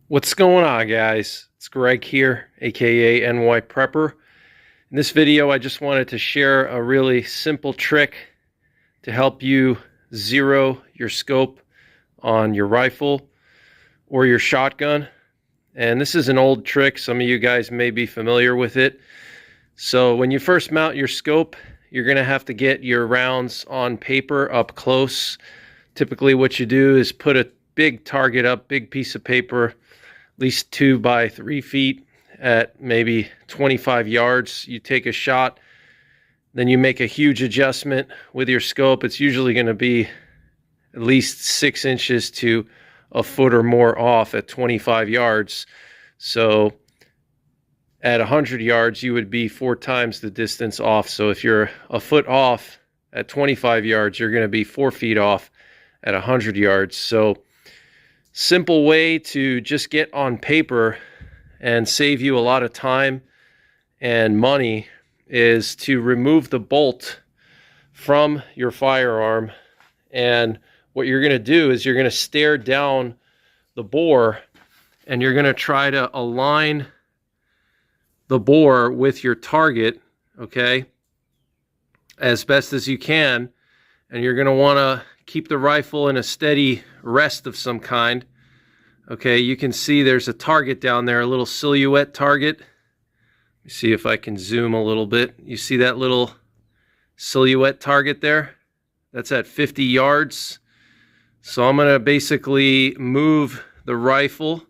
What's going on, guys? It's Greg here, aka NYPrepper. In this video, I just wanted to share a really simple trick to help you zero your scope on your rifle or your shotgun. And this is an old trick. Some of you guys may be familiar with it. So when you first mount your scope, you're going to have to get your rounds on paper up close. Typically what you do is put a big target up, big piece of paper, at least 2 by 3 feet at maybe 25 yards. You take a shot, then you make a huge adjustment with your scope. It's usually going to be at least 6 inches to a foot or more off at 25 yards. So at 100 yards, you would be 4 times the distance off. So if you're a foot off at 25 yards, you're going to be 4 feet off at 100 yards. So simple way to just get on paper and save you a lot of time and money is to remove the bolt from your firearm. And what you're going to do is you're going to stare down the bore and you're going to try to align the bore with your target, okay, as best as you can. And you're going to want to keep the rifle in a steady rest of some kind. Okay, you can see there's a target down there, a little silhouette target. Let me see if I can zoom a little bit. You see that little silhouette target there? That's at 50 yards. So I'm going to basically move the rifle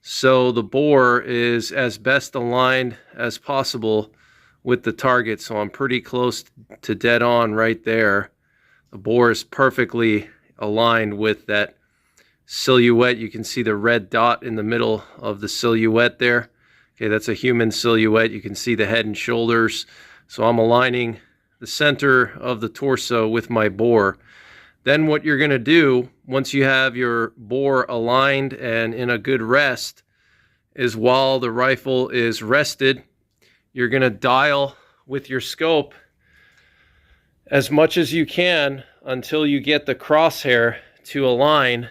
so the bore is as best aligned as possible with the target. So I'm pretty close to dead on right there. The bore is perfectly aligned with that silhouette. You can see the red dot in the middle of the silhouette there. Okay, that's a human silhouette. You can see the head and shoulders. So I'm aligning the center of the torso with my bore. Then what you're going to do once you have your bore aligned and in a good rest is while the rifle is rested, you're going to dial with your scope as much as you can until you get the crosshair to align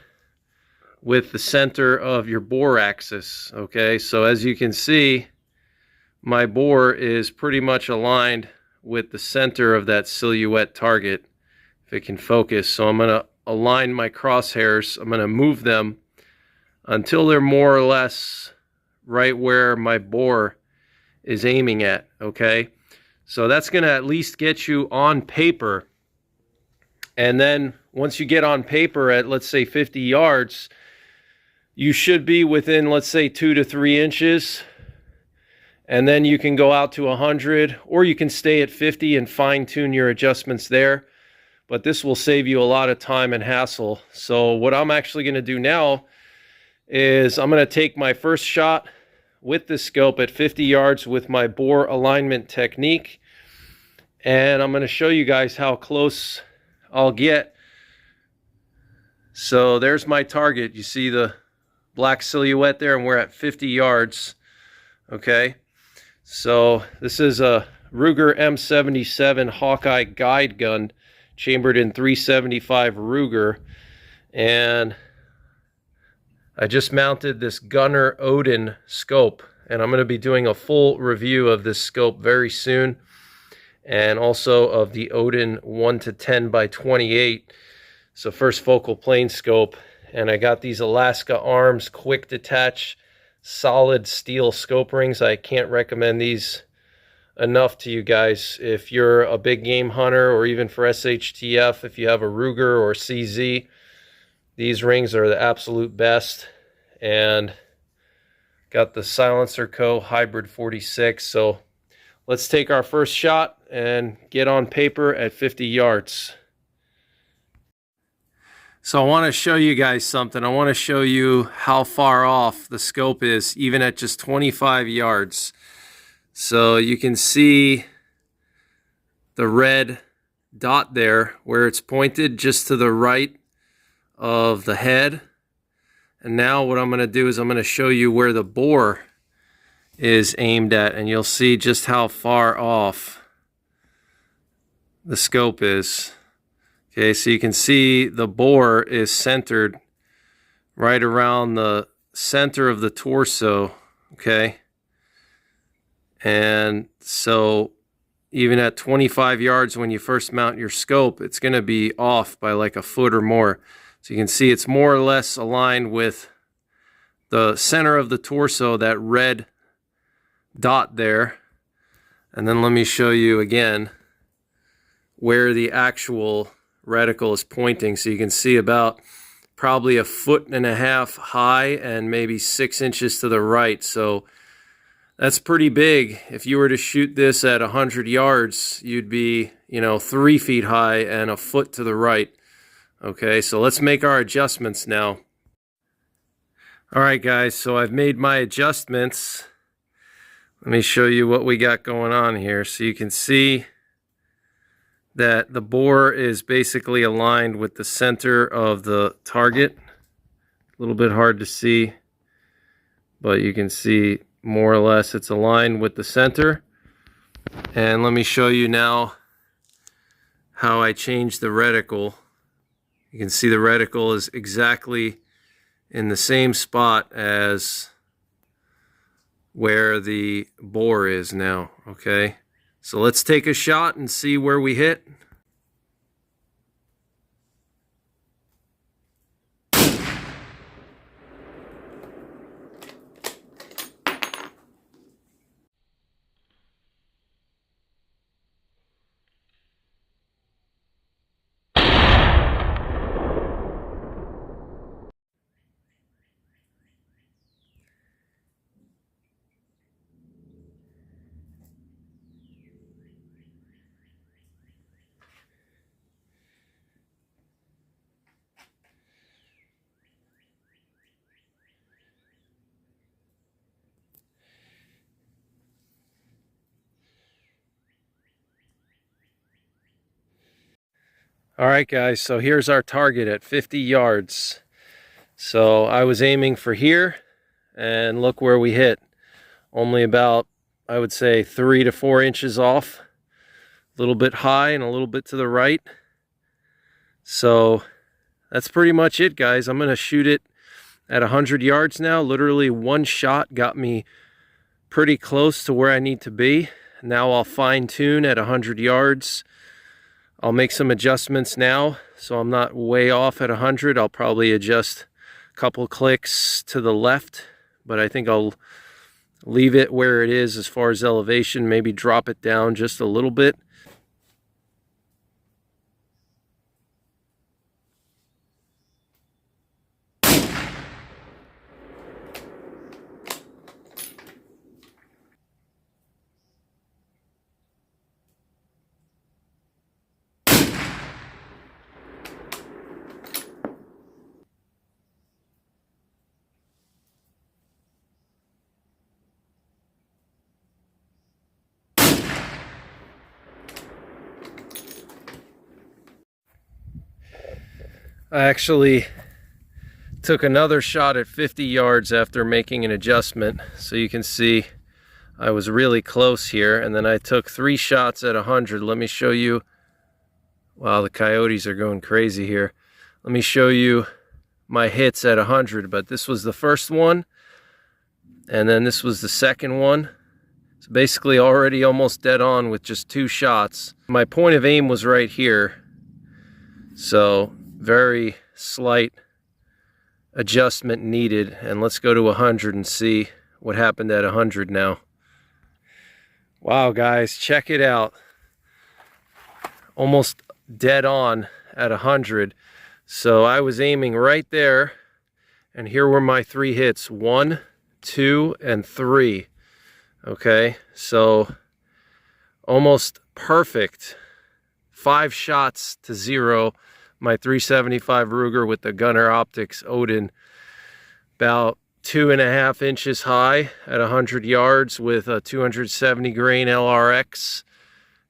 with the center of your bore axis. Okay, so as you can see, my bore is pretty much aligned with the center of that silhouette target, if it can focus. So I'm going to align my crosshairs. I'm going to move them until they're more or less right where my bore is aiming at. Okay, so that's going to at least get you on paper. And then once you get on paper at, let's say, 50 yards, you should be within, let's say, 2 to 3 inches. And then you can go out to 100, or you can stay at 50 and fine-tune your adjustments there. But this will save you a lot of time and hassle. So what I'm actually going to do now is I'm going to take my first shot with the scope at 50 yards with my bore alignment technique. And I'm going to show you guys how close I'll get. So there's my target. You see the black silhouette there, and we're at 50 yards. Okay, so this is a Ruger M77 Hawkeye guide gun chambered in 375 Ruger, and I just mounted this GUNNR Odin scope, and I'm going to be doing a full review of this scope very soon, and also of the Odin 1 to 10 by 28. So first focal plane scope. And I got these Alaska Arms quick detach solid steel scope rings. I can't recommend these enough to you guys. If you're a big game hunter, or even for SHTF, if you have a Ruger or CZ, these rings are the absolute best. And got the Silencer Co. Hybrid 46. So let's take our first shot and get on paper at 50 yards. So I want to show you guys something. I want to show you how far off the scope is, even at just 25 yards. So you can see the red dot there where it's pointed just to the right of the head. And now what I'm going to do is I'm going to show you where the bore is aimed at, and you'll see just how far off the scope is. Okay, so you can see the bore is centered right around the center of the torso, okay? And so even at 25 yards when you first mount your scope, it's going to be off by like a foot or more. So you can see it's more or less aligned with the center of the torso, that red dot there. And then let me show you again where the actual reticle is pointing. So you can see about probably a 1.5 feet high and maybe 6 inches to the right. So that's pretty big. If you were to shoot this at 100 yards, you'd be, 3 feet high and a foot to the right. Okay, so let's make our adjustments now. All right, guys, so I've made my adjustments. Let me show you what we got going on here. So you can see that the bore is basically aligned with the center of the target. A little bit hard to see, but you can see more or less it's aligned with the center. And let me show you now how I changed the reticle. You can see the reticle is exactly in the same spot as where the bore is now, okay? So let's take a shot and see where we hit. All right, guys, so here's our target at 50 yards. So I was aiming for here, and look where we hit. Only about, I would say, 3 to 4 inches off. A little bit high and a little bit to the right. So that's pretty much it, guys. I'm going to shoot it at 100 yards now. Literally one shot got me pretty close to where I need to be. Now I'll fine tune at 100 yards. I'll make some adjustments now, so I'm not way off at 100. I'll probably adjust a couple clicks to the left, but I think I'll leave it where it is as far as elevation, maybe drop it down just a little bit. I actually took another shot at 50 yards after making an adjustment, so you can see I was really close here, and then I took 3 shots at 100. Let me show you. Wow, the coyotes are going crazy here. Let me show you my hits at 100, but this was the first one, and then this was the second one. So basically already almost dead on with just 2 shots. My point of aim was right here, so very slight adjustment needed. And let's go to 100 and see what happened at 100 now. Wow, guys, check it out. Almost dead on at 100. So I was aiming right there, and here were my 3 hits. 1, 2, and 3. Okay, so almost perfect. 5 shots to 0. My 375 Ruger with the GUNNR Optics Odin, about 2.5 inches high at 100 yards with a 270 grain LRX,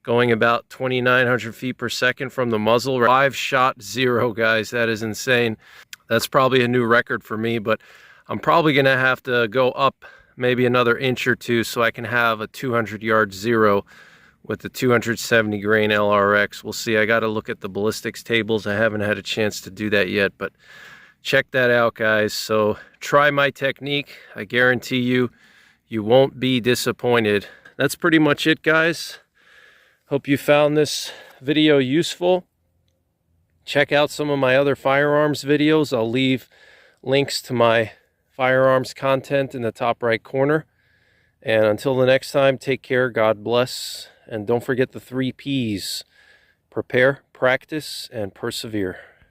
going about 2,900 feet per second from the muzzle. 5 shot 0, guys. That is insane. That's probably a new record for me, but I'm probably gonna have to go up maybe another inch or 2 so I can have a 200 yard 0 with the 270 grain LRX. We'll see. I got to look at the ballistics tables. I haven't had a chance to do that yet, but check that out, guys. So try my technique. I guarantee you, you won't be disappointed. That's pretty much it, guys. Hope you found this video useful. Check out some of my other firearms videos. I'll leave links to my firearms content in the top right corner. And until the next time, take care, God bless, and don't forget the 3 Ps: prepare, practice, and persevere.